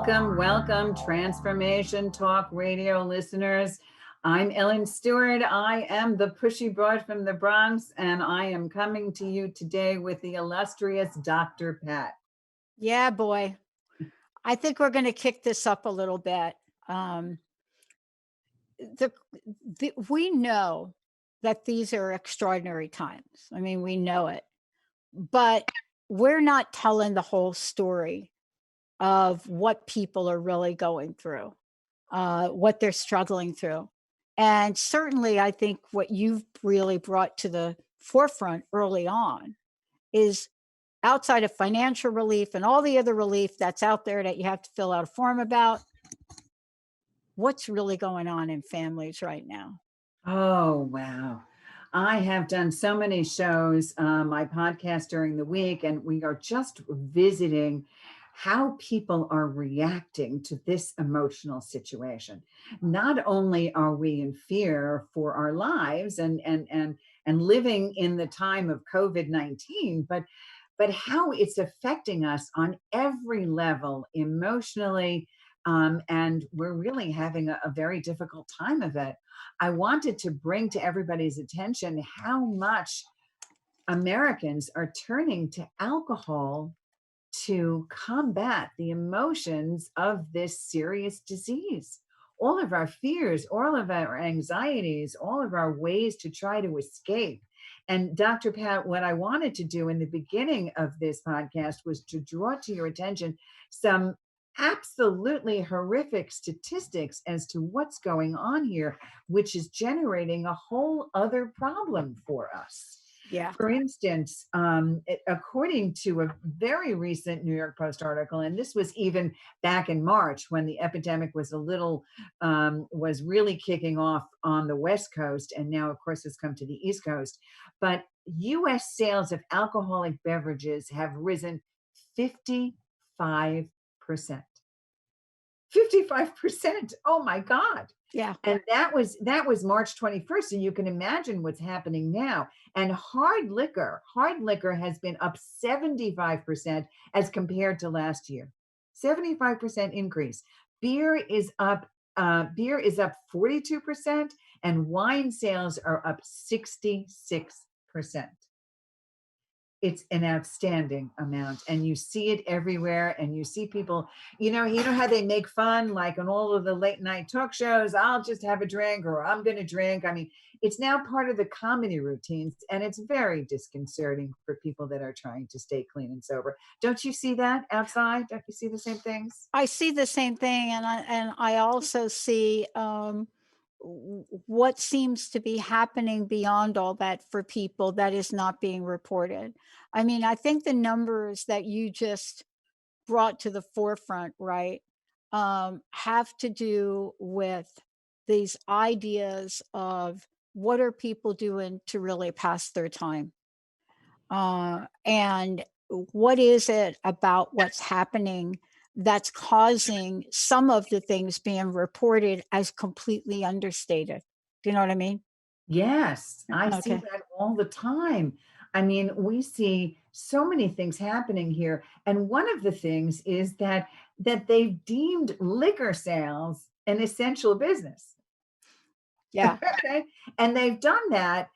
Welcome, Transformation Talk Radio listeners. I'm Ellen Stewart. I am the Pushy broad from the Bronx, and I am coming to you today with the illustrious Dr. Pat. Yeah, boy. I think we're going to kick this up a little bit. We know that these are extraordinary times. I mean, we know it, but we're not telling the whole story of what people are really going through, what they're struggling through. And certainly, I think what you've really brought to the forefront early on is outside of financial relief and all the other relief that's out there that you have to fill out a form about, what's really going on in families right now? Oh, wow. I have done so many shows, my podcast during the week, and we are just visiting how people are reacting to this emotional situation. Not only are we in fear for our lives and living in the time of COVID-19, but how it's affecting us on every level emotionally, and we're really having a very difficult time of it. I wanted to bring to everybody's attention how much Americans are turning to alcohol to combat the emotions of this serious disease. All of our fears, all of our anxieties, all of our ways to try to escape. And Dr. Pat, what I wanted to do in the beginning of this podcast was to draw to your attention some absolutely horrific statistics as to what's going on here, which is generating a whole other problem for us. Yeah. For instance, according to a very recent New York Post article, and this was even back in March when the epidemic was was really kicking off on the West Coast, and now, of course, has come to the East Coast. But U.S. sales of alcoholic beverages have risen 55%. 55%. Oh my God. Yeah. And that was March 21st. And you can imagine what's happening now. And hard liquor has been up 75% as compared to last year. 75% increase. Beer is up 42%, and wine sales are up 66%. It's an outstanding amount, and you see it everywhere, and you see people, you know how they make fun, like on all of the late night talk shows, I'll just have a drink, or I'm going to drink. I mean, it's now part of the comedy routines, and it's very disconcerting for people that are trying to stay clean and sober. Don't you see that outside? Don't you see the same things? I see the same thing, and I also see what seems to be happening beyond all that for people that is not being reported. I mean, I think the numbers that you just brought to the forefront, right, have to do with these ideas of what are people doing to really pass their time, and what is it about what's happening that's causing some of the things being reported as completely understated? Do you know what I mean? Yes, I see Okay. that all the time. I mean, we see so many things happening here, and one of the things is that they've deemed liquor sales an essential business. Yeah. Okay, and they've done that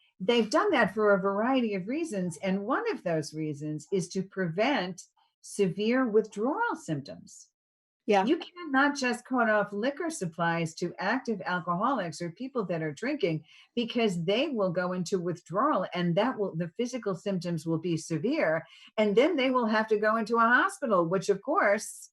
for a variety of reasons, and one of those reasons is to prevent severe withdrawal symptoms. Yeah. You cannot just cut off liquor supplies to active alcoholics or people that are drinking, because they will go into withdrawal, and the physical symptoms will be severe, and then they will have to go into a hospital, which of course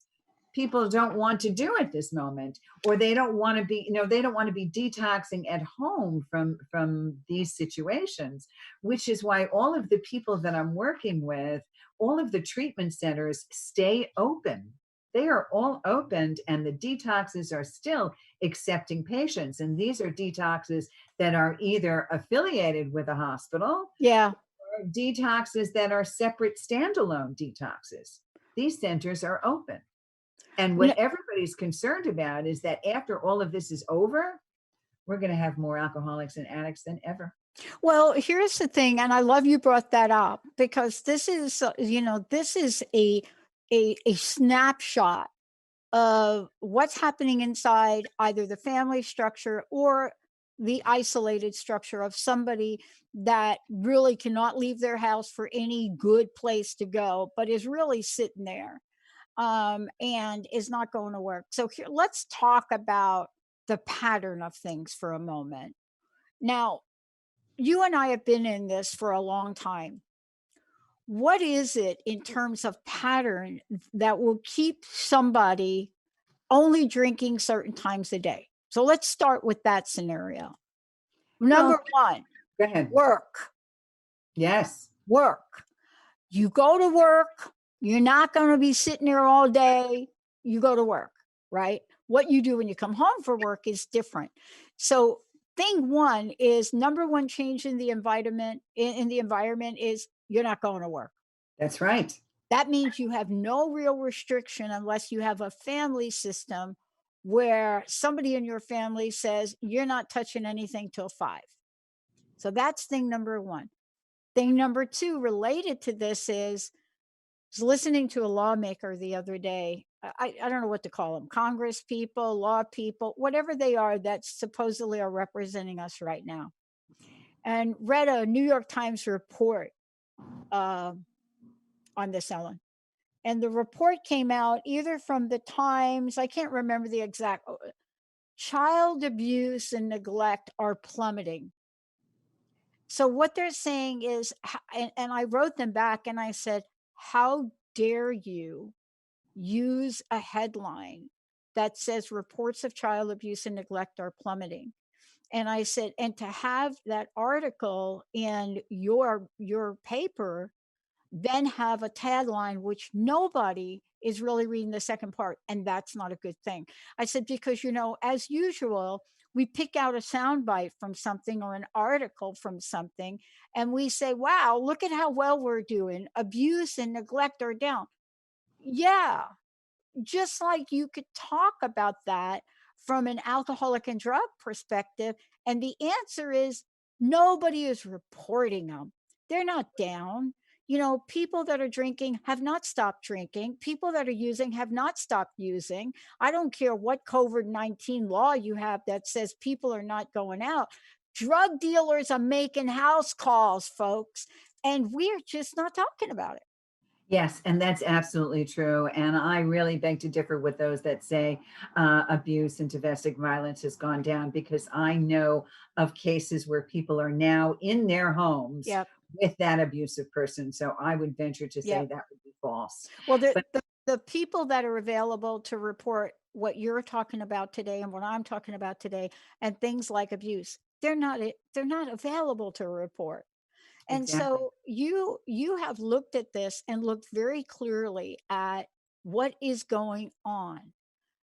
people don't want to do at this moment, or they don't want to be detoxing at home from these situations, which is why all of the people that I'm working with, all of the treatment centers stay open. They are all opened, and the detoxes are still accepting patients. And these are detoxes that are either affiliated with a hospital, Yeah. or detoxes that are separate standalone detoxes. These centers are open. And No, what everybody's concerned about is that after all of this is over, we're going to have more alcoholics and addicts than ever. well, here's the thing, and I love you brought that up because this is, this is a snapshot of what's happening inside either the family structure or the isolated structure of somebody that really cannot leave their house for any good place to go, but is really sitting there, and is not going to work. So here, let's talk about the pattern of things for a moment. Now, you and I have been in this for a long time. What is it in terms of pattern that will keep somebody only drinking certain times a day? So let's start with that scenario. Well, Number one, go ahead. work, Yes. work. You go to work, you're not going to be sitting there all day. You go to work, right? What you do when you come home for work is different. So, thing one is number one change in the environment in the environment is you're not going to work. That's right. That means you have no real restriction unless you have a family system where somebody in your family says you're not touching anything till 5. So that's thing number one. Thing number two related to this is was listening to a lawmaker the other day. I don't know what to call them, Congress people, law people, whatever they are that supposedly are representing us right now, and read a New York Times report uh, on this, Ellen. And the report came out either from the Times, I can't remember the exact, child abuse and neglect are plummeting. So what they're saying is, and I wrote them back and I said, how dare you use a headline that says reports of child abuse and neglect are plummeting? And I said, and to have that article in your paper, then have a tagline which nobody is really reading the second part, and that's not a good thing. I said, because as usual, we pick out a soundbite from something or an article from something, and we say, wow, look at how well we're doing. Abuse and neglect are down. Yeah, just like you could talk about that from an alcoholic and drug perspective. And the answer is nobody is reporting them. They're not down. People that are drinking have not stopped drinking. People that are using have not stopped using. I don't care what COVID-19 law you have that says people are not going out. Drug dealers are making house calls, folks, and we're just not talking about it. Yes, and that's absolutely true. And I really beg to differ with those that say abuse and domestic violence has gone down, because I know of cases where people are now in their homes Yep. with that abusive person. So I would venture to say Yep. that would be false. Well, the, But the the people that are available to report what you're talking about today and what I'm talking about today, and things like abuse, they're not available to report. And exactly. so you have looked at this and looked very clearly at what is going on.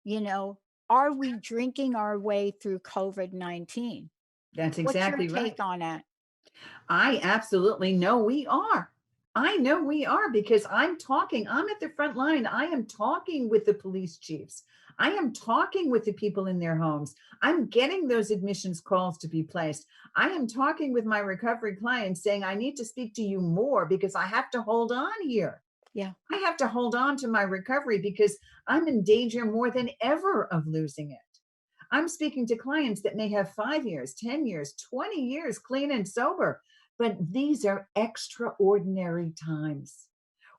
You know, are we drinking our way through COVID-19? That's What's your exactly right. take on that? I absolutely know we are. I know we are, because I'm at the front line. I am talking with the police chiefs. I am talking with the people in their homes. I'm getting those admissions calls to be placed. I am talking with my recovery clients saying, I need to speak to you more because I have to hold on here. Yeah. I have to hold on to my recovery because I'm in danger more than ever of losing it. I'm speaking to clients that may have 5 years, 10 years, 20 years clean and sober, but these are extraordinary times.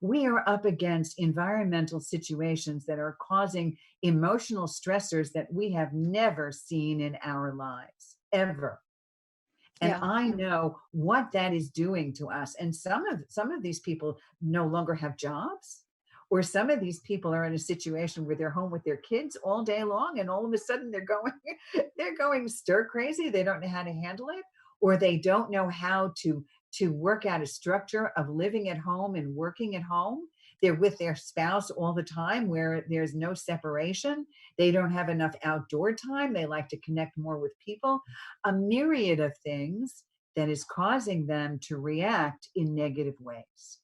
We are up against environmental situations that are causing emotional stressors that we have never seen in our lives, ever. And Yeah. I know what that is doing to us. And some of these people no longer have jobs, or some of these people are in a situation where they're home with their kids all day long, and all of a sudden they're going they're going stir crazy. They don't know how to handle it, or they don't know how to work out a structure of living at home and working at home. They're with their spouse all the time where there's no separation. They don't have enough outdoor time. They like to connect more with people. A myriad of things that is causing them to react in negative ways.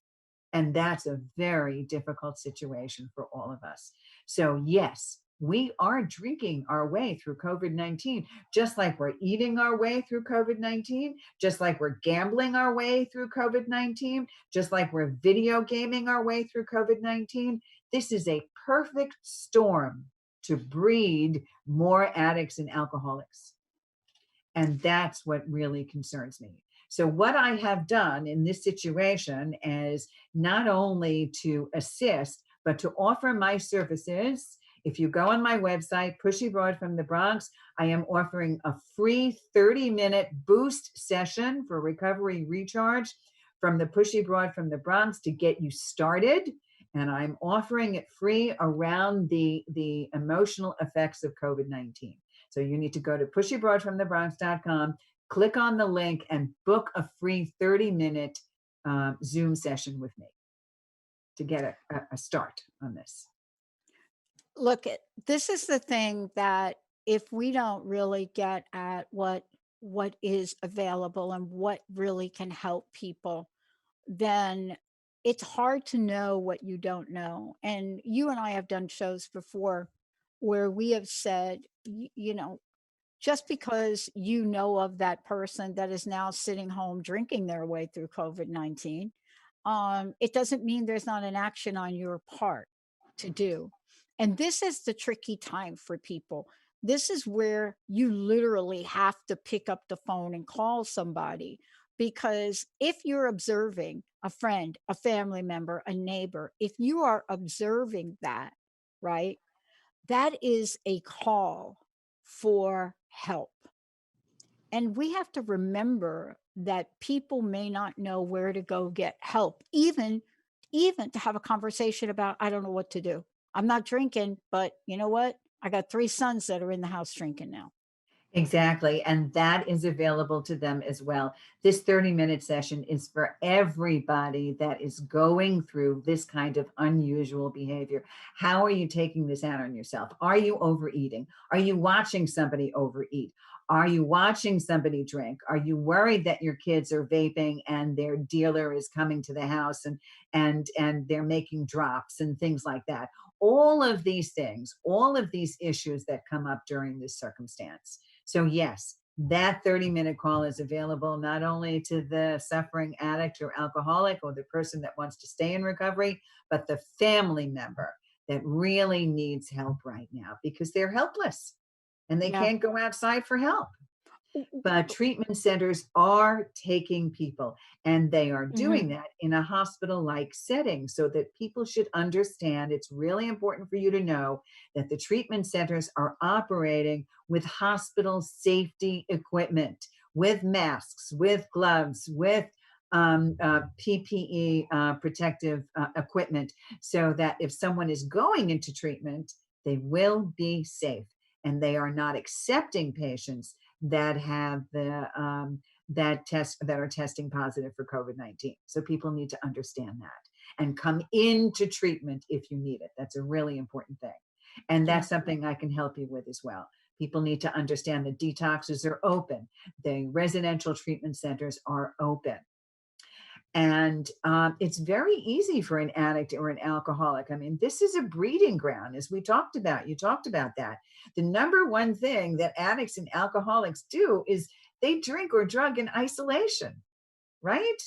And that's a very difficult situation for all of us. So, yes, we are drinking our way through COVID-19, just like we're eating our way through COVID-19, just like we're gambling our way through COVID-19, just like we're video gaming our way through COVID-19. This is a perfect storm to breed more addicts and alcoholics. And that's what really concerns me. So, what I have done in this situation is not only to assist, but to offer my services. If you go on my website, Pushy Broad from the Bronx, I am offering a free 30-minute boost session for recovery recharge from the Pushy Broad from the Bronx to get you started. And I'm offering it free around the emotional effects of COVID-19. So you need to go to pushybroadfromthebronx.com, click on the link, and book a free 30-minute Zoom session with me to get a start on this. Look, this is the thing that if we don't really get at what is available and what really can help people, then it's hard to know what you don't know. And you and I have done shows before where we have said, just because you know of that person that is now sitting home drinking their way through COVID-19, it doesn't mean there's not an action on your part to do. And this is the tricky time for people. This is where you literally have to pick up the phone and call somebody, because if you're observing a friend, a family member, a neighbor, if you are observing that, right, that is a call for help. And we have to remember that people may not know where to go get help, even to have a conversation about, I don't know what to do. I'm not drinking, but you know what? I got 3 sons that are in the house drinking now. Exactly. And that is available to them as well. This 30-minute session is for everybody that is going through this kind of unusual behavior. How are you taking this out on yourself? Are you overeating? Are you watching somebody overeat? Are you watching somebody drink? Are you worried that your kids are vaping and their dealer is coming to the house and they're making drops and things like that? All of these things, all of these issues that come up during this circumstance. So, yes, that 30-minute call is available not only to the suffering addict or alcoholic or the person that wants to stay in recovery, but the family member that really needs help right now because they're helpless and they Yeah. can't go outside for help. But treatment centers are taking people, and they are Mhm. doing that in a hospital-like setting so that people should understand. It's really important for you to know that the treatment centers are operating with hospital safety equipment, with masks, with gloves, with PPE protective equipment, so that if someone is going into treatment, they will be safe. And they are not accepting patients that have that are testing positive for COVID-19. So people need to understand that and come into treatment if you need it. That's a really important thing. And Yeah. that's something I can help you with as well. People need to understand the detoxes are open. The residential treatment centers are open. And it's very easy for an addict or an alcoholic. I mean, this is a breeding ground, as we talked about. You talked about that. The number one thing that addicts and alcoholics do is they drink or drug in isolation, right?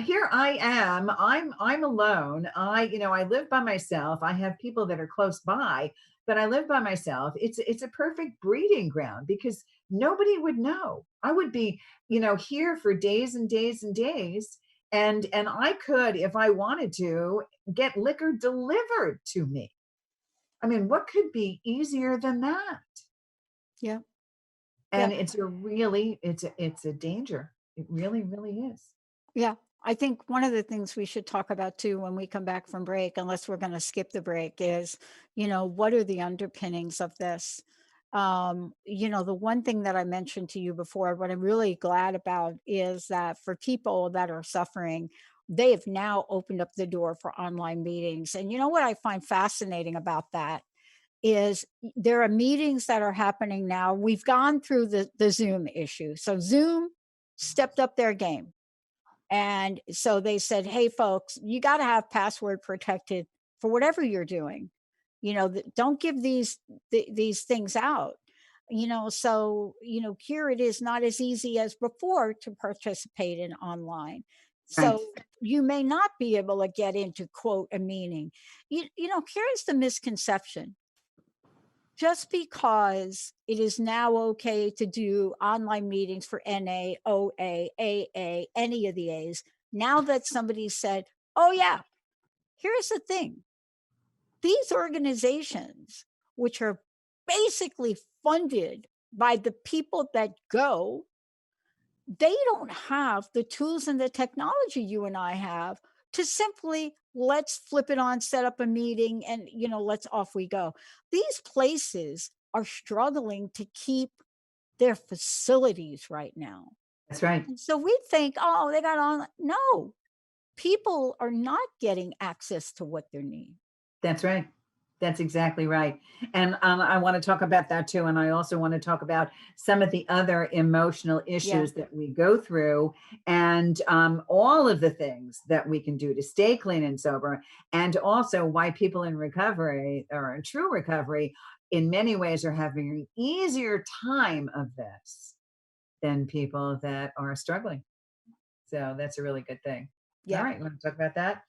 Here I am. I'm alone. I live by myself. I have people that are close by, but I live by myself. It's a perfect breeding ground because nobody would know. I would be, here for days and days and days, and I could, if I wanted to, get liquor delivered to me. I mean, what could be easier than that? Yeah. Yeah. And it's a danger. It really, really is. Yeah. I think one of the things we should talk about too when we come back from break, unless we're going to skip the break, is, what are the underpinnings of this? The one thing that I mentioned to you before, what I'm really glad about is that for people that are suffering, they have now opened up the door for online meetings. And you know what I find fascinating about that is there are meetings that are happening now. We've gone through the Zoom issue. So Zoom stepped up their game. And so they said, hey, folks, you got to have password protected for whatever you're doing. Don't give these things out. Here it is not as easy as before to participate in online. Right. So you may not be able to get into quote a meaning. Here's the misconception. just because it is now okay to do online meetings for NA, OA, AA, any of the A's, now that somebody said, oh, yeah, here's the thing, these organizations, which are basically funded by the people that go, they don't have the tools and the technology you and I have to simply let's flip it on, set up a meeting, and let's off we go. These places are struggling to keep their facilities right now. That's right. And so we think, oh, they got on. No, people are not getting access to what they need. That's right. That's exactly right. And I want to talk about that too. And I also want to talk about some of the other emotional Yeah. issues that we go through and all of the things that we can do to stay clean and sober. And also why people in recovery or in true recovery, in many ways, are having an easier time of this than people that are struggling. So that's a really good thing. All Yeah. right. You want to talk about that?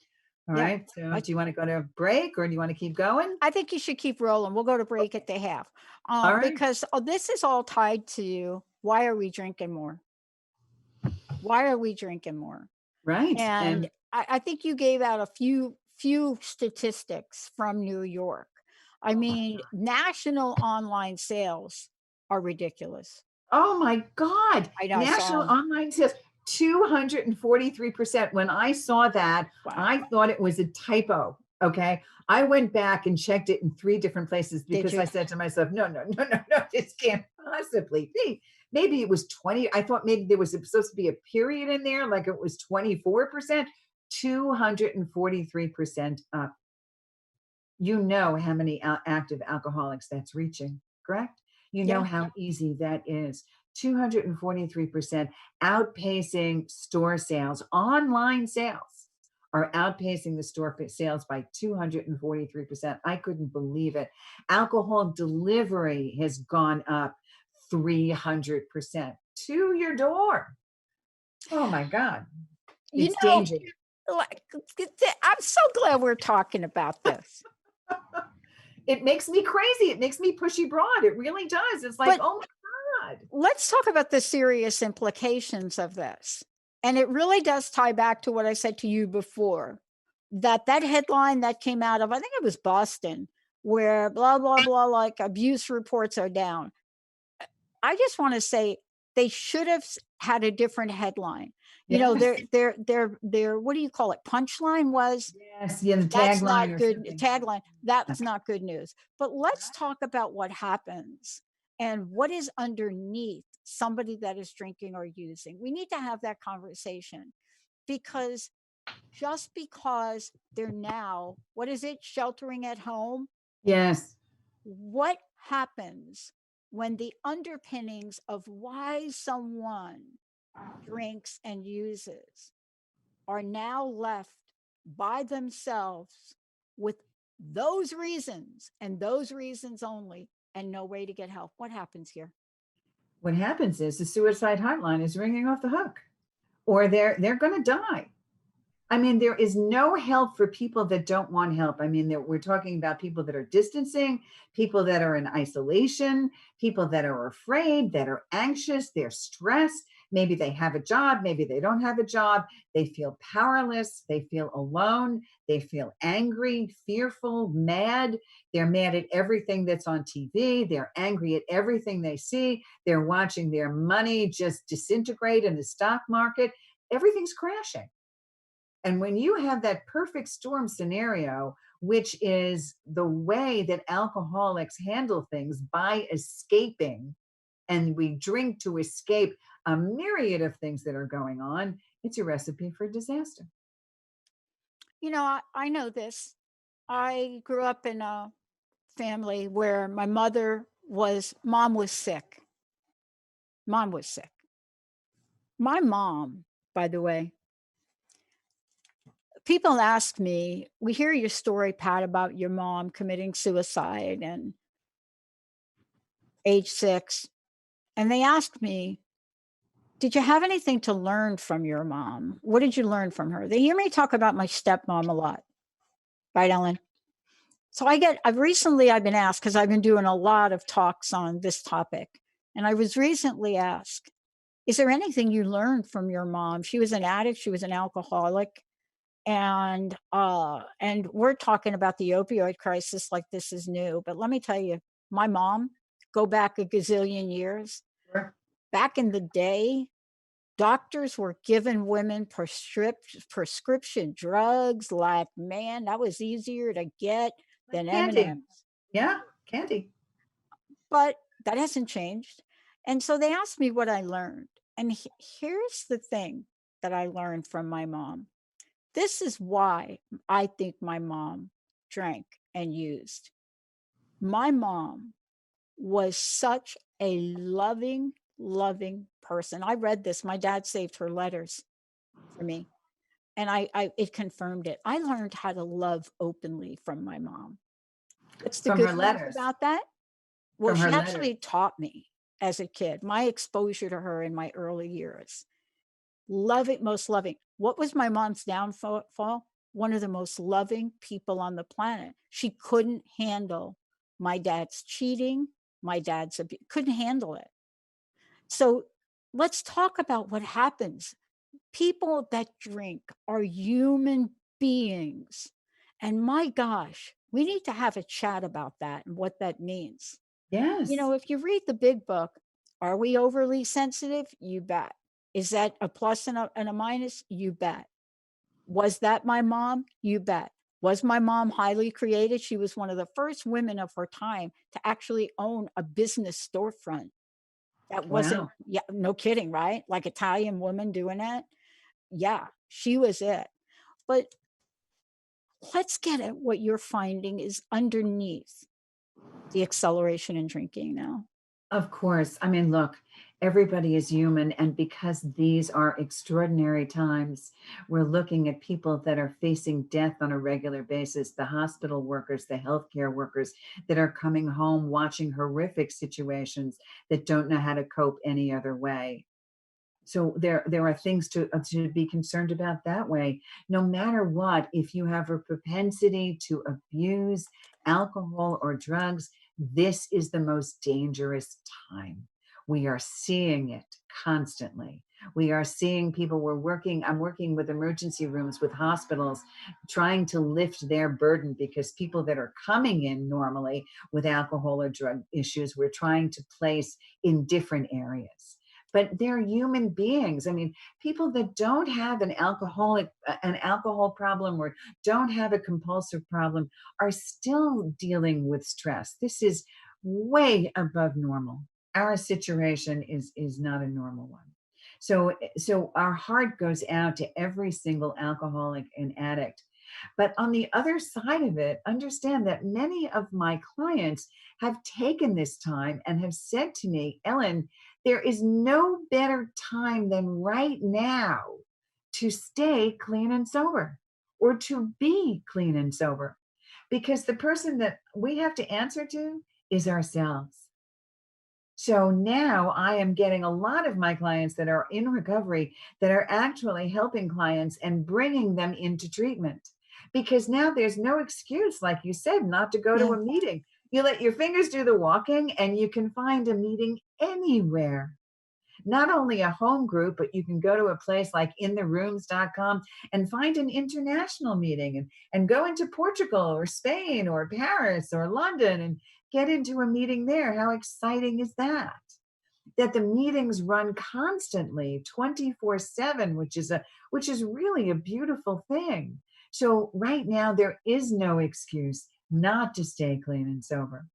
All Yeah. right. So do you want to go to a break or do you want to keep going? I think you should keep rolling. We'll go to break at the half, All right. because this is all tied to why are we drinking more? Why are we drinking more? Right. And And I think you gave out a few statistics from New York. I mean, national online sales are ridiculous. oh my God, I know, I national saw 'em. online sales, 243%. When I saw that, Wow. I thought it was a typo. Okay. I went back and checked it in three different places Did because you? I said to myself, no, no, no, no, no, this can't possibly be. Maybe it was 20. I thought maybe there was supposed to be a period in there, like it was 24%, 243% up. You know how many active alcoholics that's reaching, correct? You know Yeah. how easy that is. 243% outpacing store sales. Online sales are outpacing the store sales by 243%. I couldn't believe it. Alcohol delivery has gone up 300% to your door. Oh my God. You It's know, dangerous. like, I'm so glad we're talking about this. It makes me crazy. It makes me pushy broad. It really does. It's like, But oh my God. let's talk about the serious implications of this. And it really does tie back to what I said to you before, that headline that came out of, I think it was Boston, where blah, blah, blah, like abuse reports are down. I just want to say they should have had a different headline. Yes. Their what do you call it? Punchline was, Yes. Yeah. The that's tagline not or good. something. Tagline, that's not good news. But let's talk about what happens and what is underneath somebody that is drinking or using. We need to have that conversation, because just because they're now, what is it, sheltering at home, Yes. what happens when the underpinnings of why someone drinks and uses are now left by themselves with those reasons and those reasons only, and no way to get help? What happens here? What happens is the suicide hotline is ringing off the hook, or they're going to die. I mean, there is no help for people that don't want help. I mean, we're talking about people that are distancing, people that are in isolation, people that are afraid, that are anxious, they're stressed. Maybe they have a job, maybe they don't have a job. They feel powerless, they feel alone, they feel angry, fearful, mad. They're mad at everything that's on TV. They're angry at everything they see. They're watching their money just disintegrate in the stock market. Everything's crashing. And when you have that perfect storm scenario, which is the way that alcoholics handle things by escaping, and we drink to escape a myriad of things that are going on, it's a recipe for disaster. I know this. I grew up in a family where my mom was sick. Mom was sick. My mom, by the way, people ask me, we hear your story, Pat, about your mom committing suicide and age 6. And they ask me, did you have anything to learn from your mom? What did you learn from her? They hear me talk about my stepmom a lot, right, Ellen? So I've been asked, because I've been doing a lot of talks on this topic, and I was recently asked, is there anything you learned from your mom? She was an addict, she was an alcoholic, and we're talking about the opioid crisis like this is new. But let me tell you, my mom, go back a gazillion years, Sure. back in the day, doctors were giving women prescription drugs like, man, that was easier to get Like than candy. M&Ms. Yeah, candy. But that hasn't changed. And so they asked me what I learned. And here's the thing that I learned from my mom. This is why I think my mom drank and used. My mom was such a loving, loving person. I read this. My dad saved her letters for me. And I it confirmed it. I learned how to love openly from my mom. What's the From good her news letters. about that? Well, From her she letters. actually taught me as a kid, my exposure to her in my early years. Loving, most loving. What was my mom's downfall? One of the most loving people on the planet. She couldn't handle my dad's cheating, my dad's abuse, couldn't handle it. So let's talk about what happens. People that drink are human beings. And my gosh, we need to have a chat about that and what that means. You Yes. know, if you read the big book, are we overly sensitive? You bet. Is that a plus and a minus? You bet. Was that my mom? You bet. Was my mom highly creative? She was one of the first women of her time to actually own a business storefront. That wasn't, Wow. yeah, no kidding, right? Like Italian woman doing that. Yeah, she was it. But let's get at what you're finding is underneath the acceleration in drinking now. Of course. I mean, look, everybody is human. And because these are extraordinary times, we're looking at people that are facing death on a regular basis, the hospital workers, the healthcare workers that are coming home watching horrific situations that don't know how to cope any other way. So there are things to be concerned about that way. No matter what, if you have a propensity to abuse alcohol or drugs, this is the most dangerous time. We are seeing it constantly. We are seeing people, I'm working with emergency rooms with hospitals trying to lift their burden because people that are coming in normally with alcohol or drug issues, we're trying to place in different areas, but they're human beings. I mean, people that don't have an alcohol problem or don't have a compulsive problem are still dealing with stress. This is way above normal. Our situation is not a normal one. So our heart goes out to every single alcoholic and addict. But on the other side of it, understand that many of my clients have taken this time and have said to me, Ellen, there is no better time than right now to stay clean and sober or to be clean and sober because the person that we have to answer to is ourselves. So now I am getting a lot of my clients that are in recovery that are actually helping clients and bringing them into treatment because now there's no excuse, like you said, not to go to Yeah. a meeting. You let your fingers do the walking and you can find a meeting anywhere, not only a home group, but you can go to a place like intherooms.com and find an international meeting and go into Portugal or Spain or Paris or London and get into a meeting there. How exciting is that? That the meetings run constantly 24/7, which is really a beautiful thing. So right now there is no excuse not to stay clean and sober,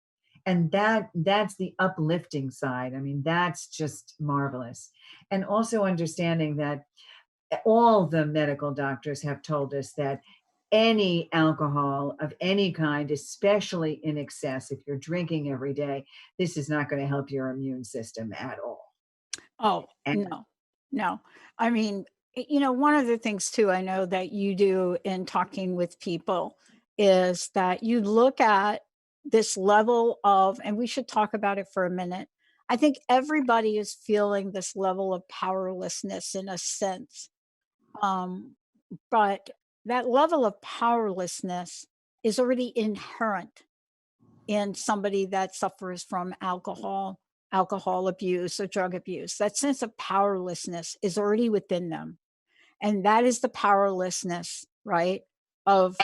and that's the uplifting side. I mean, that's just marvelous. And also understanding that all the medical doctors have told us that any alcohol of any kind, especially in excess, if you're drinking every day, this is not going to help your immune system at all. Oh, And no, no. I mean, you know, one of the things too, I know that you do in talking with people is that you look at this level of, and we should talk about it for a minute. I think everybody is feeling this level of powerlessness in a sense. Um, but that level of powerlessness is already inherent in somebody that suffers from alcohol abuse or drug abuse. That sense of powerlessness is already within them. And that is the powerlessness, right, of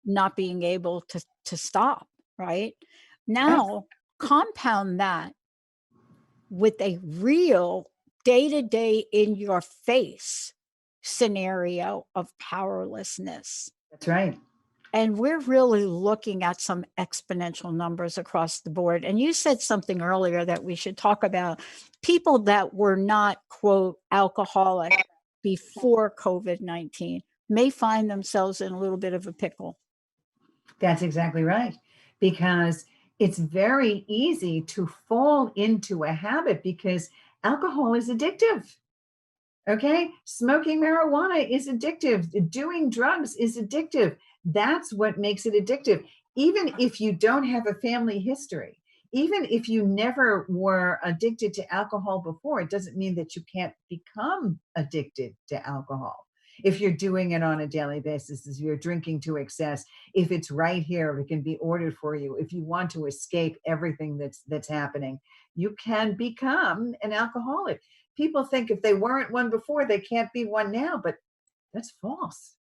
not being able to stop, right? Yes, Now, compound that with a real day-to-day in your face scenario of powerlessness. that's right. And we're really looking at some exponential numbers across the board. And you said something earlier that we should talk about. People that were not, quote, alcoholic before COVID-19 may find themselves in a little bit of a pickle. That's exactly right. Because it's very easy to fall into a habit because alcohol is addictive. Okay. Smoking marijuana is addictive. Doing drugs is addictive. That's what makes it addictive. Even if you don't have a family history, even if you never were addicted to alcohol before, it doesn't mean that you can't become addicted to alcohol. If you're doing it on a daily basis, if you're drinking to excess, if it's right here, if it can be ordered for you, if you want to escape everything that's happening, you can become an alcoholic. People think if they weren't one before, they can't be one now, but that's false.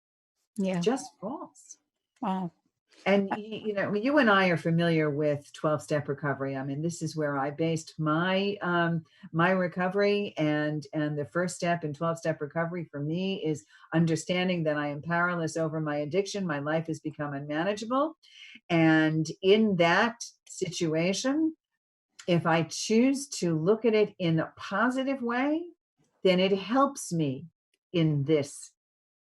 It's Yeah. just false. Wow. And you and I are familiar with 12-step recovery. I mean, this is where I based my recovery, and the first step in 12-step recovery for me is understanding that I am powerless over my addiction. My life has become unmanageable, and in that situation, if I choose to look at it in a positive way, then it helps me in this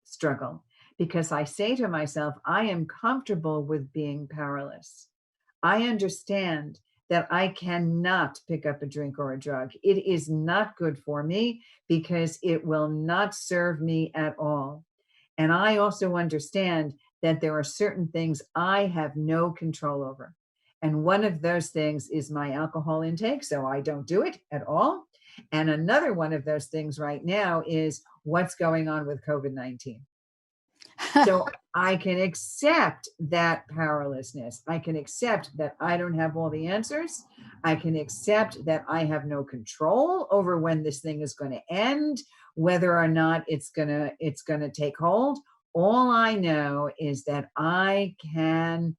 struggle because I say to myself, I am comfortable with being powerless. I understand that I cannot pick up a drink or a drug. It is not good for me because it will not serve me at all. And I also understand that there are certain things I have no control over. And one of those things is my alcohol intake. So I don't do it at all. And another one of those things right now is what's going on with COVID-19. So I can accept that powerlessness. I can accept that I don't have all the answers. I can accept that I have no control over when this thing is going to end, whether or not it's going to take hold. All I know is that I can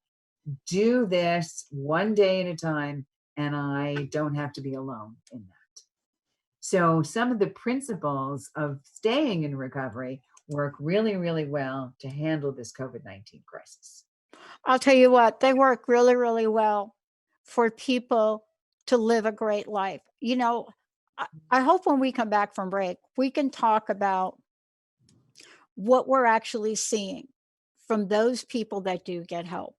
do this one day at a time, and I don't have to be alone in that. So some of the principles of staying in recovery work really, really well to handle this COVID-19 crisis. I'll tell you what, they work really, really well for people to live a great life. I hope when we come back from break, we can talk about what we're actually seeing from those people that do get help.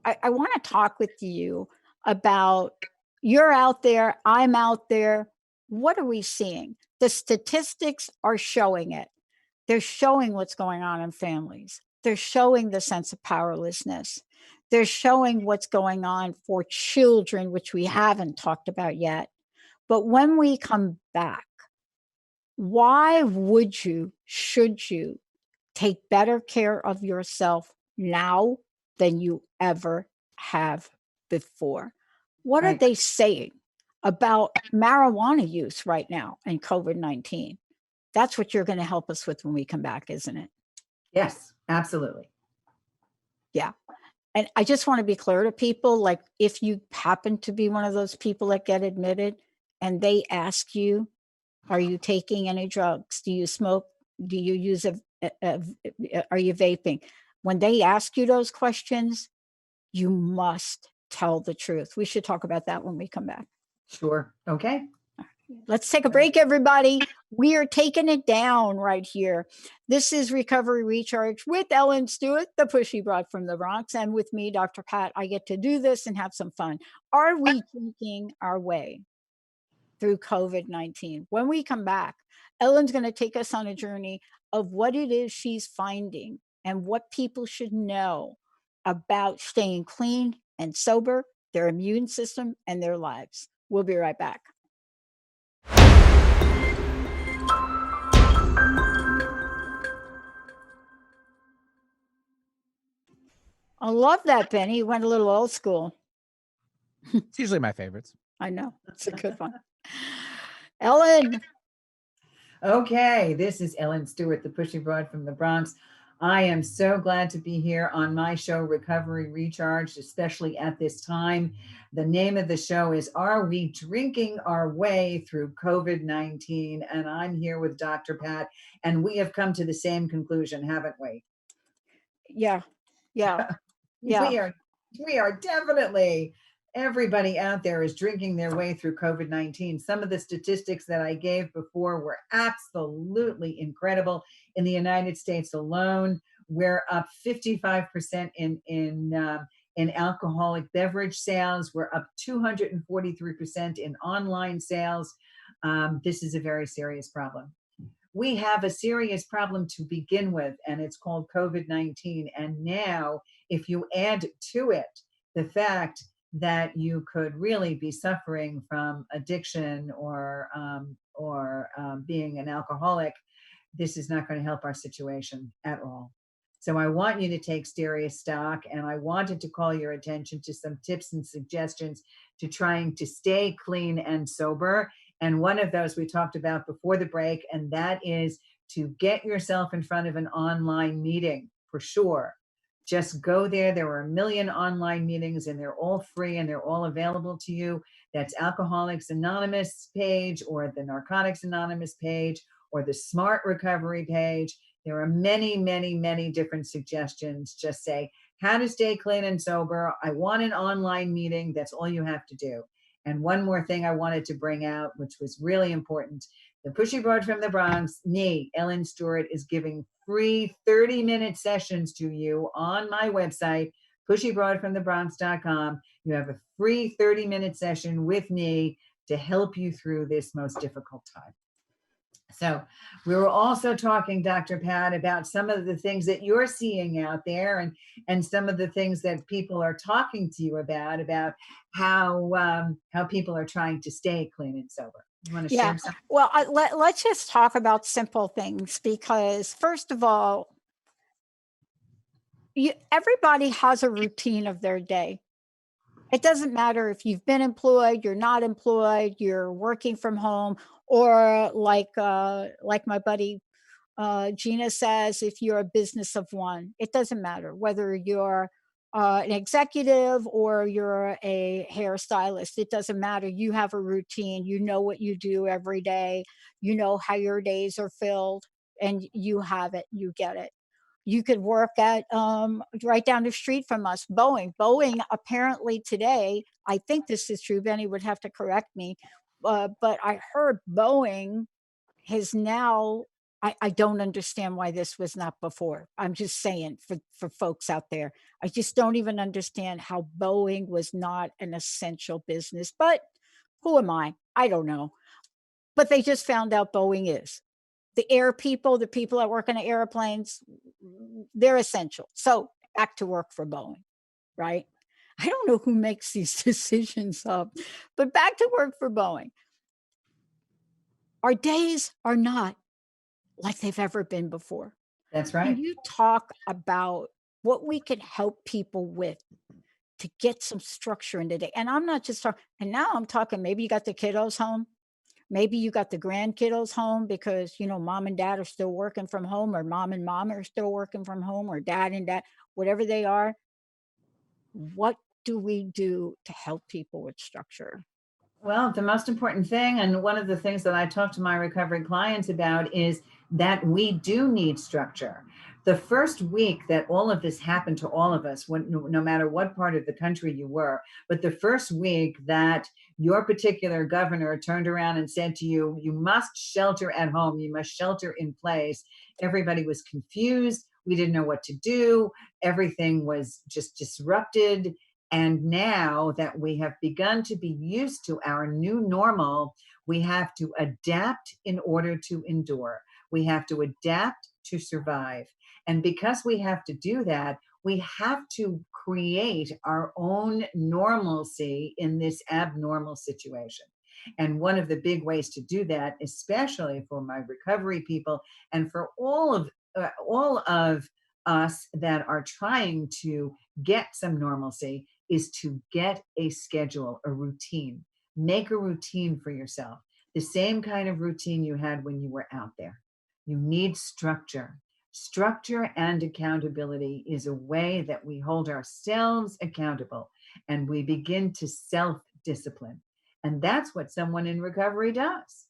I want to talk with you about you're out there, I'm out there. What are we seeing? The statistics are showing it. They're showing what's going on in families. They're showing the sense of powerlessness. They're showing what's going on for children, which we haven't talked about yet. But when we come back, why should you take better care of yourself now than you ever have before? What are Right. they saying about marijuana use right now and COVID-19? That's what you're going to help us with when we come back, isn't it? Yes, absolutely. Yeah. And I just want to be clear to people, like if you happen to be one of those people that get admitted and they ask you, are you taking any drugs? Do you smoke? Do you use are you vaping? When they ask you those questions, you must tell the truth. We should talk about that when we come back. Sure. Okay. Let's take a break, everybody. We are taking it down right here. This is Recovery Recharge with Ellen Stewart, the Pushy broad from the Bronx, and with me, Dr. Pat. I get to do this and have some fun. Are we taking our way through COVID-19? When we come back, Ellen's going to take us on a journey of what it is she's finding and what people should know about staying clean and sober, their immune system, and their lives. We'll be right back. I love that, Benny. You went a little old school. It's usually my favorites. I know. It's a good one. Ellen. Okay, this is Ellen Stewart, the Pushy Broad from the Bronx. I am so glad to be here on my show, Recovery Recharged, especially at this time. The name of the show is Are We Drinking Our Way Through COVID-19? And I'm here with Dr. Pat, and we have come to the same conclusion, haven't we? Yeah. Yeah. Yeah. We are definitely, everybody out there is drinking their way through COVID-19. Some of the statistics that I gave before were absolutely incredible. In the United States alone, we're up 55% in alcoholic beverage sales. We're up 243% in online sales. This is a very serious problem. We have a serious problem to begin with, and it's called COVID-19. And now, if you add to it the fact that you could really be suffering from addiction or being an alcoholic, this is not going to help our situation at all. So I want you to take serious stock, and I wanted to call your attention to some tips and suggestions to trying to stay clean and sober. And one of those we talked about before the break, and that is to get yourself in front of an online meeting for sure. Just go there. There are a million online meetings, and they're all free and they're all available to you. That's Alcoholics Anonymous page or the Narcotics Anonymous page or the Smart Recovery page. There are many, many, many different suggestions. Just say, how to stay clean and sober. I want an online meeting. That's all you have to do. And one more thing I wanted to bring out, which was really important. The Pushy Broad from the Bronx, me, Ellen Stewart, is giving free 30-minute sessions to you on my website, pushybroadfromthebronx.com. You have a free 30-minute session with me to help you through this most difficult time. So we were also talking, Dr. Pat, about some of the things that you're seeing out there and some of the things that people are talking to you about how people are trying to stay clean and sober. You want to Yeah. share something? Well, let's just talk about simple things because, first of all, everybody has a routine of their day. It doesn't matter if you've been employed, you're not employed, you're working from home, or like my buddy Gina says, if you're a business of one, it doesn't matter whether you're an executive or you're a hairstylist. It doesn't matter. You have a routine. You know what you do every day. You know how your days are filled, and you have it. You get it. You could work at right down the street from us, Boeing. Boeing apparently today, I think this is true. Benny would have to correct me, but I heard Boeing has now. I don't understand why this was not before. I'm just saying for folks out there, I just don't even understand how Boeing was not an essential business. But who am I? I don't know. But they just found out Boeing is. The air people, the people that work on the airplanes, they're essential. So back to work for Boeing, right? I don't know who makes these decisions up, but back to work for Boeing. Our days are not like they've ever been before. That's Can right. you talk about what we can help people with to get some structure in the day? And I'm not just talking, and now I'm talking, maybe you got the kiddos home. Maybe you got the grandkiddos home because, mom and dad are still working from home, or mom and mom are still working from home, or dad and dad, whatever they are. What do we do to help people with structure? Well, the most important thing, and one of the things that I talk to my recovery clients about, is that we do need structure. The first week that all of this happened to all of us, no matter what part of the country you were, but the first week that your particular governor turned around and said to you, you must shelter at home, you must shelter in place, everybody was confused. We didn't know what to do. Everything was just disrupted. And now that we have begun to be used to our new normal, we have to adapt in order to endure. We have to adapt to survive. And because we have to do that, we have to create our own normalcy in this abnormal situation. And one of the big ways to do that, especially for my recovery people and for all of us that are trying to get some normalcy is to get a schedule, a routine. Make a routine for yourself, the same kind of routine you had when you were out there. You need structure. Structure and accountability is a way that we hold ourselves accountable and we begin to self discipline. And that's what someone in recovery does.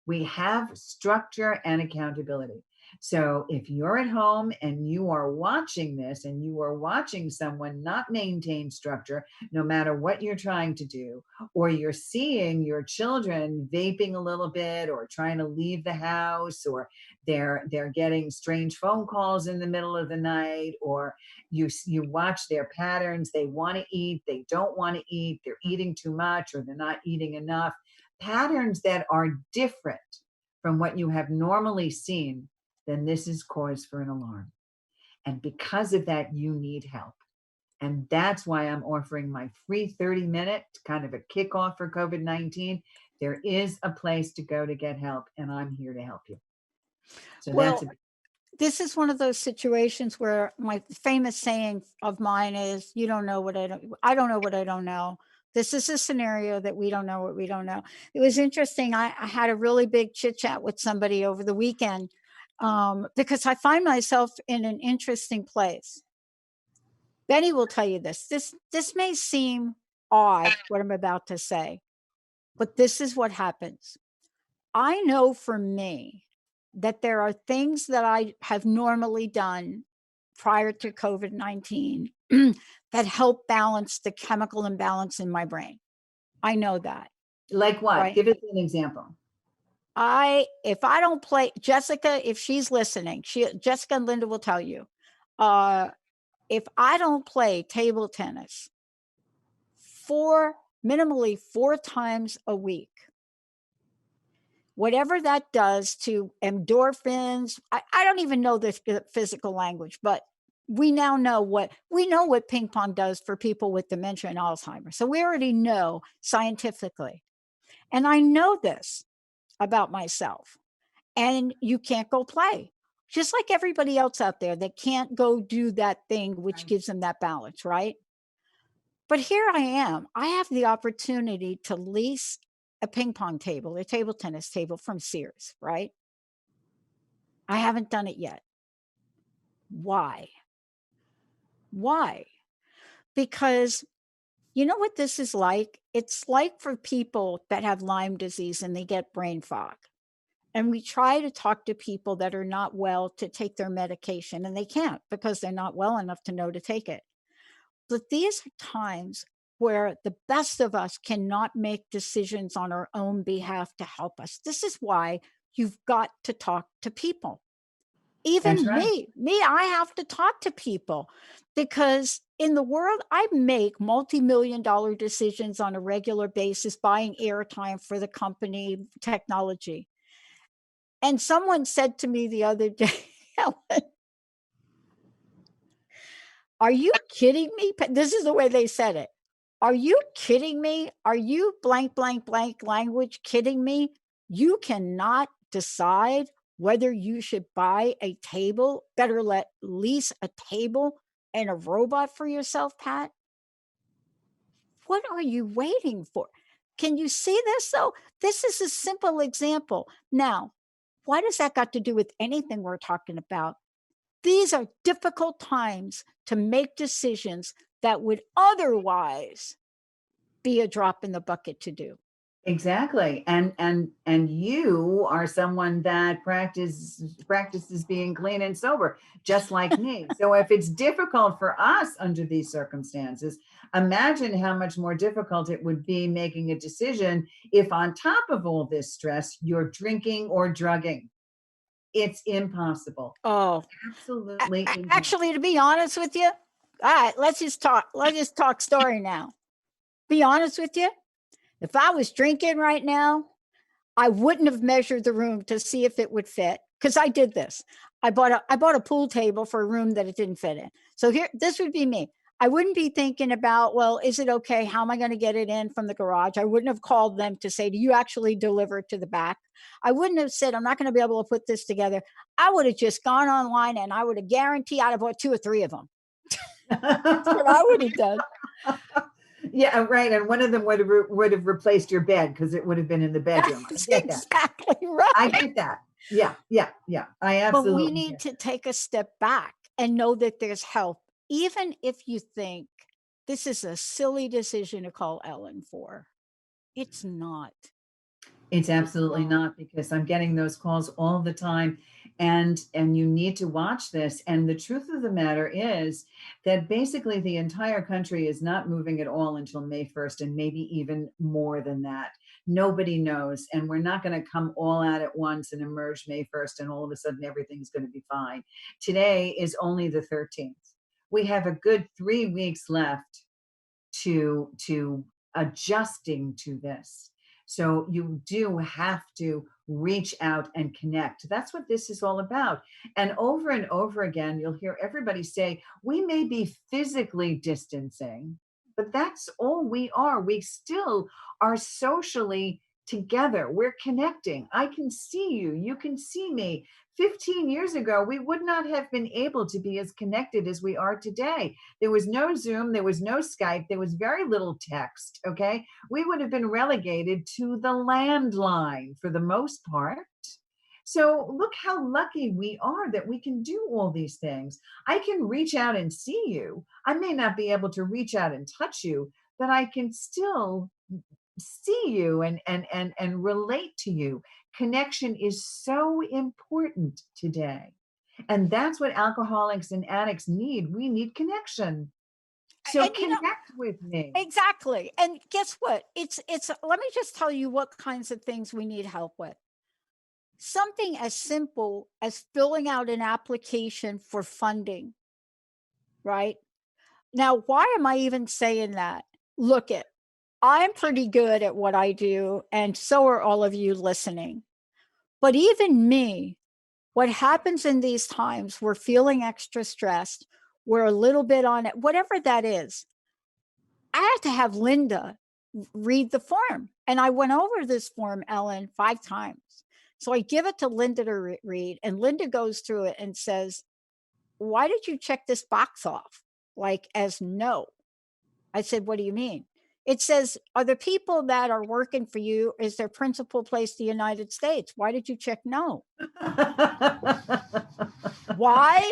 We have structure and accountability. So if you're at home and you are watching this and you are watching someone not maintain structure, no matter what you're trying to do, or you're seeing your children vaping a little bit or trying to leave the house, or they're getting strange phone calls in the middle of the night, or you watch their patterns, they want to eat, they don't want to eat, they're eating too much or they're not eating enough, patterns that are different from what you have normally seen, then this is cause for an alarm. And because of that, you need help. And that's why I'm offering my free 30-minute kind of a kickoff for COVID-19. There is a place to go to get help, and I'm here to help you. So well, this is one of those situations where my famous saying of mine is, you don't know what I don't know what I don't know. This is a scenario that we don't know what we don't know. It was interesting. I had a really big chit chat with somebody over the weekend because I find myself in an interesting place. Benny will tell you this. This may seem odd, what I'm about to say, but this is what happens. I know for me that there are things that I have normally done prior to COVID-19 that help balance the chemical imbalance in my brain. I know that. like what? Right. Give us an example. If I don't play, Jessica, if she's listening, Jessica and Linda will tell you, if I don't play table tennis minimally 4 times a week, whatever that does to endorphins, I don't even know the physical language, but we now know what ping pong does for people with dementia and Alzheimer's. So we already know scientifically. And I know this about myself. And you can't go play, just like everybody else out there that can't go do that thing which gives them that balance, right? But here I am. I have the opportunity to lease a ping pong table, a table tennis table from Sears, right? I haven't done it yet. Why? Why? Because you know what this is like? It's like for people that have Lyme disease and they get brain fog. And we try to talk to people that are not well to take their medication, and they can't because they're not well enough to know to take it. But these are times where the best of us cannot make decisions on our own behalf to help us. This is why you've got to talk to people. Even me, I have to talk to people because in the world, I make multi-million-dollar decisions on a regular basis, buying airtime for the company, technology. And someone said to me the other day, Helen, are you kidding me? This is the way they said it. Are you kidding me? Are you blank, blank, blank language kidding me? You cannot decide whether you should buy a table, better lease a table and a robot for yourself, Pat? What are you waiting for? Can you see this though? This is a simple example. Now, why does that got to do with anything we're talking about? These are difficult times to make decisions that would otherwise be a drop in the bucket to do. Exactly. And you are someone that practices being clean and sober, just like me. So if it's difficult for us under these circumstances, imagine how much more difficult it would be making a decision if on top of all this stress, you're drinking or drugging. It's impossible. Oh, Absolutely impossible. actually, to be honest with you, all right, let's just talk story now. Be honest with you, if I was drinking right now, I wouldn't have measured the room to see if it would fit, because I did this. I bought a pool table for a room that it didn't fit in. So this would be me. I wouldn't be thinking about, well, is it okay? How am I going to get it in from the garage? I wouldn't have called them to say, do you actually deliver it to the back? I wouldn't have said, I'm not going to be able to put this together. I would have just gone online and I would have guaranteed I'd have bought 2 or 3 of them. That's what I would have done. Yeah, right. And one of them would have replaced your bed because it would have been in the bedroom. That's I get that. exactly right. I get that. Yeah, yeah, yeah. I But we absolutely need get to take a step back and know that there's help, even if you think this is a silly decision to call Ellen for. It's not. It's absolutely not, because I'm getting those calls all the time, and you need to watch this. And the truth of the matter is that basically the entire country is not moving at all until May 1st, and maybe even more than that. Nobody knows, and we're not going to come all out at once and emerge May 1st and all of a sudden everything's going to be fine. Today is only the 13th. We have a good 3 weeks left to adjusting to this. So you do have to reach out and connect. That's what this is all about. And over again, you'll hear everybody say, we may be physically distancing, but that's all we are. We still are socially together. We're connecting. I can see you. You can see me. 15 years ago, we would not have been able to be as connected as we are today. There was no Zoom, there was no Skype, there was very little text, okay? We would have been relegated to the landline for the most part. So look how lucky we are that we can do all these things. I can reach out and see you. I may not be able to reach out and touch you, but I can still see you and relate to you. Connection is so important today. And that's what alcoholics and addicts need. We need connection. So And connect with me. exactly. And guess what? It's let me just tell you what kinds of things we need help with. Something as simple as filling out an application for funding, right? Now, why am I even saying that? Look it. I'm pretty good at what I do, and so are all of you listening. But even me, what happens in these times, we're feeling extra stressed, we're a little bit on it, whatever that is. I had to have Linda read the form. And I went over this form, Ellen, 5 times. So I give it to Linda to read, and Linda goes through it and says, why did you check this box off? Like, as no. I said, what do you mean? It says, are the people that are working for you, is their principal place the United States? Why did you check no? Why?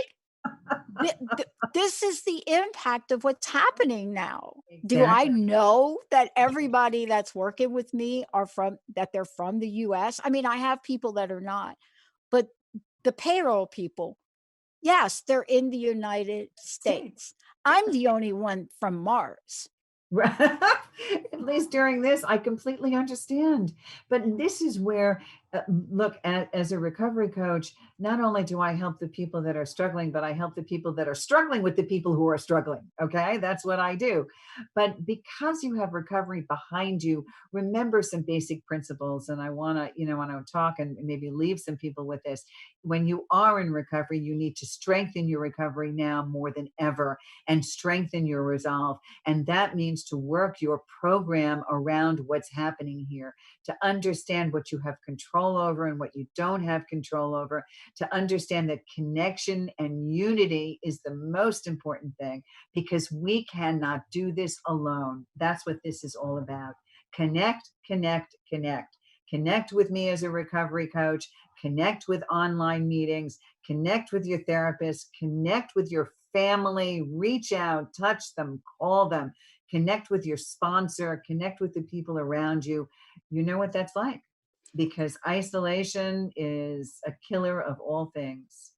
This is the impact of what's happening now. Do I Exactly. know that everybody that's working with me they're from the US? I mean, I have people that are not, but the payroll people, yes, they're in the United States. I'm the only one from Mars. At least during this, I completely understand. But this is where, look, as a recovery coach, not only do I help the people that are struggling, but I help the people that are struggling with the people who are struggling. Okay, that's what I do. But because you have recovery behind you, remember some basic principles. And I want to, want to talk and maybe leave some people with this. When you are in recovery, you need to strengthen your recovery now more than ever, and strengthen your resolve. And that means to work your program around what's happening here, to understand what you have control over and what you don't have control over, to understand that connection and unity is the most important thing, because we cannot do this alone. That's what this is all about. Connect, connect, connect. Connect with me as a recovery coach, connect with online meetings, connect with your therapist, connect with your family, reach out, touch them, call them, connect with your sponsor, connect with the people around you. You know what that's like, because isolation is a killer of all things.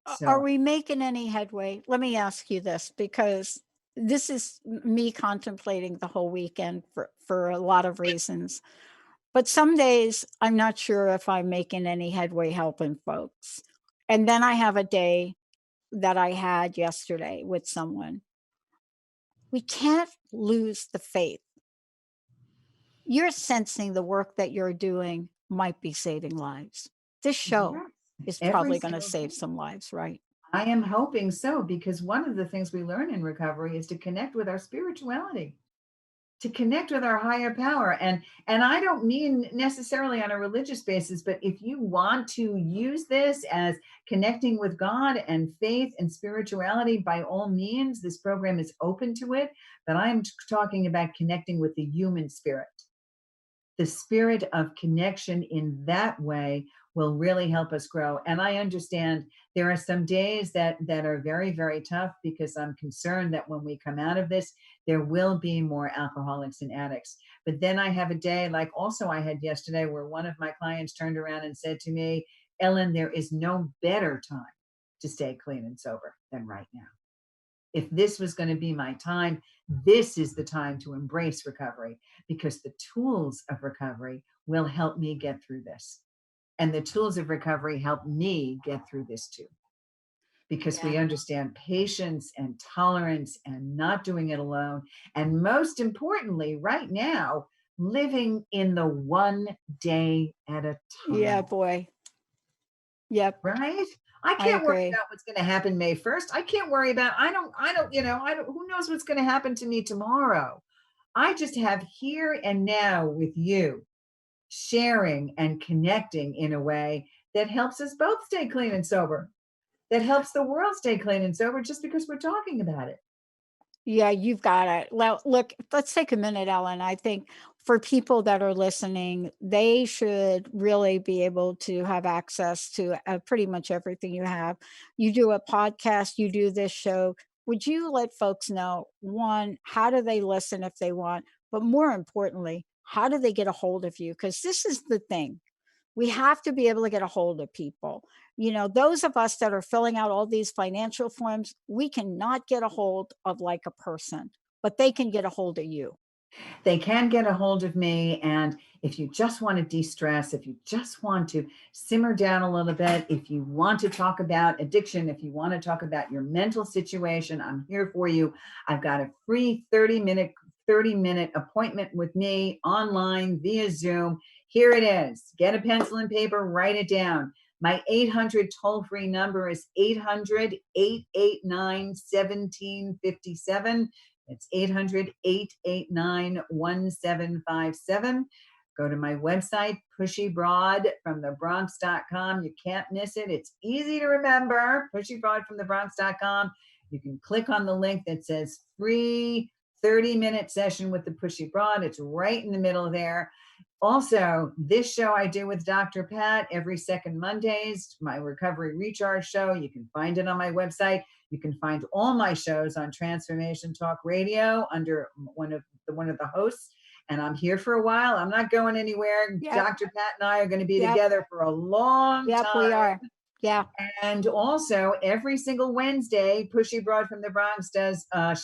Are So, we making any headway? Let me ask you this, because this is me contemplating the whole weekend for a lot of reasons. But some days I'm not sure if I'm making any headway helping folks. And then I have a day that I had yesterday with someone. We can't lose the faith. You're sensing the work that you're doing might be saving lives. This show yes, is every probably going to single save day. some lives, right? I am hoping so, because one of the things we learn in recovery is to connect with our spirituality, to connect with our higher power. And I don't mean necessarily on a religious basis, but if you want to use this as connecting with God and faith and spirituality, by all means, this program is open to it. But I'm talking about connecting with the human spirit. The spirit of connection in that way will really help us grow. And I understand there are some days that are very, very tough, because I'm concerned that when we come out of this, there will be more alcoholics and addicts. But then I have a day like also I had yesterday, where one of my clients turned around and said to me, Ellen, there is no better time to stay clean and sober than right now. If this was going to be my time, this is the time to embrace recovery, because the tools of recovery will help me get through this. And the tools of recovery help me get through this too, because Yeah. we understand patience and tolerance and not doing it alone. And most importantly, right now, living in the one day at a Yeah, time. boy. Yep. Right? I I can't worry agree. about what's going to happen May 1st. I can't worry about, who knows what's going to happen to me tomorrow. I just have here and now with you, sharing and connecting in a way that helps us both stay clean and sober, that helps the world stay clean and sober, just because we're talking about it. Yeah, you've got it. Well, look, let's take a minute, Ellen. I think for people that are listening, they should really be able to have access to pretty much everything you have. You do a podcast, you do this show. Would you let folks know, one, how do they listen if they want? But more importantly, how do they get a hold of you? Because this is the thing. We have to be able to get a hold of people. Those of us that are filling out all these financial forms, we cannot get a hold of like a person, but they can get a hold of you. They can get a hold of me. And if you just want to de-stress, if you just want to simmer down a little bit, if you want to talk about addiction, if you want to talk about your mental situation, I'm here for you. I've got a free 30-minute appointment with me online via Zoom. Here it is. Get a pencil and paper, write it down. My 800 toll-free number is 800-889-1757. It's 800-889-1757. Go to my website, pushybroadfromthebronx.com. You can't miss it. It's easy to remember, pushybroadfromthebronx.com. You can click on the link that says free 30-minute session with the Pushy Broad. It's right in the middle there. Also, this show I do with Dr. Pat every second Mondays, my Recovery Recharge show. You can find it on my website. You can find all my shows on Transformation Talk Radio under one of the hosts. And I'm here for a while. I'm not going anywhere. Yep. Dr. Pat and I are going to be Yep. together for a long Yep, time. we are. Yeah. And also every single Wednesday, Pushy Broad from the Bronx does a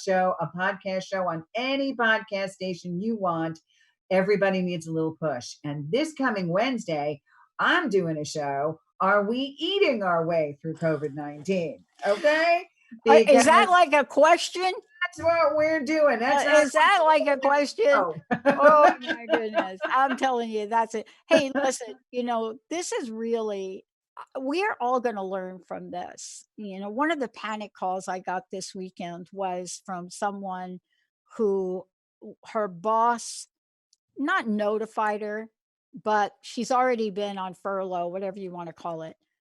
podcast show on any podcast station you want. Everybody needs a little push. And this coming Wednesday, I'm doing a show. Are we eating our way through COVID-19? Okay. Is that like a question? That's what we're doing. Is that like a question? Oh. Oh my goodness. I'm telling you, that's it. Hey, listen, this is really, we're all going to learn from this. One of the panic calls I got this weekend was from someone who her boss not notified her, but she's already been on furlough, whatever you want to call it.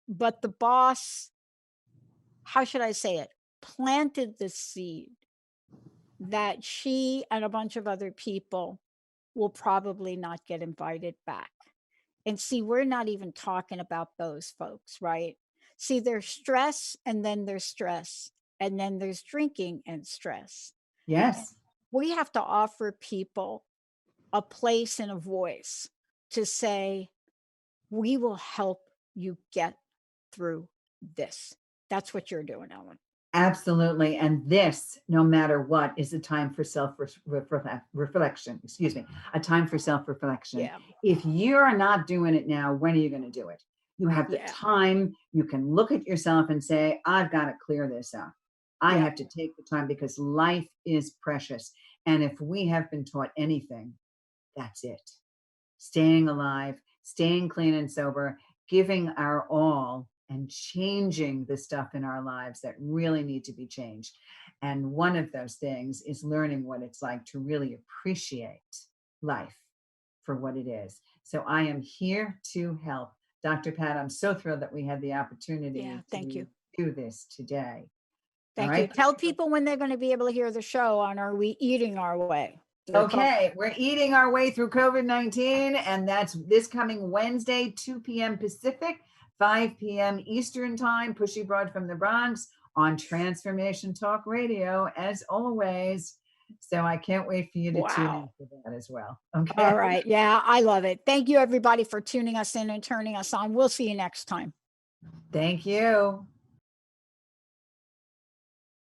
But the boss, how should I say it, planted the seed that she and a bunch of other people will probably not get invited back. And see, we're not even talking about those folks, right? See, there's stress, and then there's stress, and then there's drinking and stress. Yes. We have to offer people a place and a voice to say, we will help you get through this. That's what you're doing, Ellen. Absolutely. And this, no matter what, is a time for self-reflection. Excuse me, a time for self-reflection. Yeah. If you're not doing it now, when are you going to do it? You have the time. You can look at yourself and say, I've got to clear this up. I have to take the time, because life is precious. And if we have been taught anything, that's it. Staying alive, staying clean and sober, giving our all and changing the stuff in our lives that really need to be changed. And one of those things is learning what it's like to really appreciate life for what it is. So I am here to help. Dr. Pat, I'm so thrilled that we had the opportunity Yeah, thank you. do this today. All Thank you. right. Tell people when they're going to be able to hear the show on Are We Eating Our Way? Okay, we're eating our way through COVID-19, and that's this coming Wednesday, 2 p.m. Pacific, 5 p.m. Eastern Time, Pushy Broad from the Bronx on Transformation Talk Radio, as always. So I can't wait for you to tune in for that as well. Okay. All right. Yeah, I love it. Thank you, everybody, for tuning us in and turning us on. We'll see you next time. Thank you.